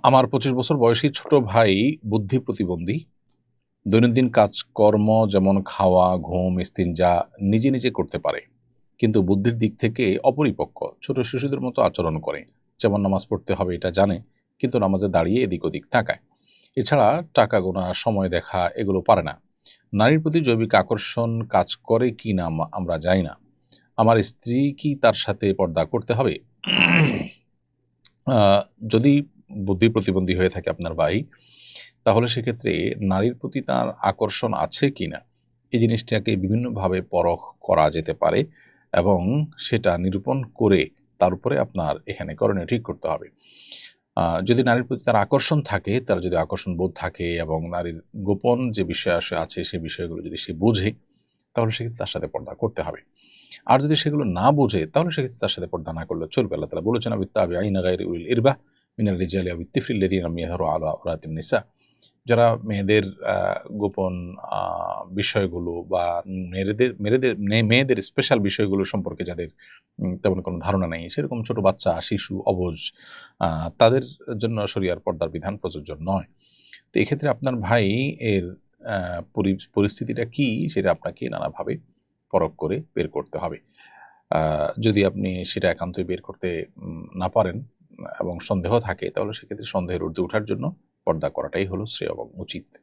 আমার ২৫ বছর বয়সী ছোট ভাই বুদ্ধি প্রতিবন্ধী। দৈনন্দিন কাজকর্ম যেমন খাওয়া, ঘুম, ইস্তিনজা নিজে, নিজে করতে পারে। কিন্তু বুদ্ধির দিক থেকে অপরিপক্ক। ছোট শিশুদের মতো আচরণ করে। যেমন নামাজ পড়তে হবে এটা জানে, কিন্তু নামাজে দাঁড়িয়ে এদিক ওদিক তাকায়। এছাড়া টাকা গোনা, সময় দেখা এগুলো পারে না। নারীর প্রতি জৈবিক আকর্ষণ কাজ করে কি না আমরা জানি না। আমার স্ত্রী কি তার সাথে পর্দা করতে হবে? আ যদি বুদ্ধি প্রতিবন্ধী হয়ে থাকে আপনার ভাই, তাহলে সেক্ষেত্রে নারীর প্রতি তার আকর্ষণ আছে কিনা, এই জিনিসটাকে বিভিন্নভাবে পরখ করা যেতে পারে এবং সেটা নিরূপণ করে তার উপরে আপনার এখানে করণীয় ঠিক করতে হবে। যদি নারীর প্রতি তার আকর্ষণ থাকে, তার যদি আকর্ষণ বোধ থাকে এবং নারীর গোপন যে বিষয় আছে, সেই বিষয়গুলো যদি সে বোঝে, তাহলে সেক্ষেত্রে তার সাথে পর্দা করতে হবে। আর যদি সেগুলো না বোঝে, তাহলে সেক্ষেত্রে তার সাথে পর্দা না করলে চলবে। আল্লাহ তাআলা বলেছেন, "আবিত্তাবিঈনা গায়রি উলিল ইরবাহ মিনার রিজালি আও বিত্তিফলিল লাযীনা লাম ইয়াযহারু আলা আওরাতিন নিসা।" যারা মেয়েদের গোপন আ বিষয়গুলো বা মেয়েদের স্পেশাল বিষয়গুলো সম্পর্কে যাদের তেমন কোনো ধারণা নেই, সেরকম ছোট বাচ্চা, শিশু, অবুঝ আ তাদের জন্য শরিয়ার পর্দার বিধান প্রযোজ্য নয়। তো এক্ষেত্রে আপনার ভাই এর আ পরিস্থিতিটা কি সেটা আপনাকে নানাভাবে পরখ করে বের করতে হবে। আ যদি আপনি সেটা একান্তই বের করতে না পারেন এবং সন্দেহ থাকে, তাহলে সেক্ষেত্রে সন্দেহের ঊর্ধ্বে ওঠার জন্য পর্দা করাটাই হলো শ্রেয় এবং উচিত।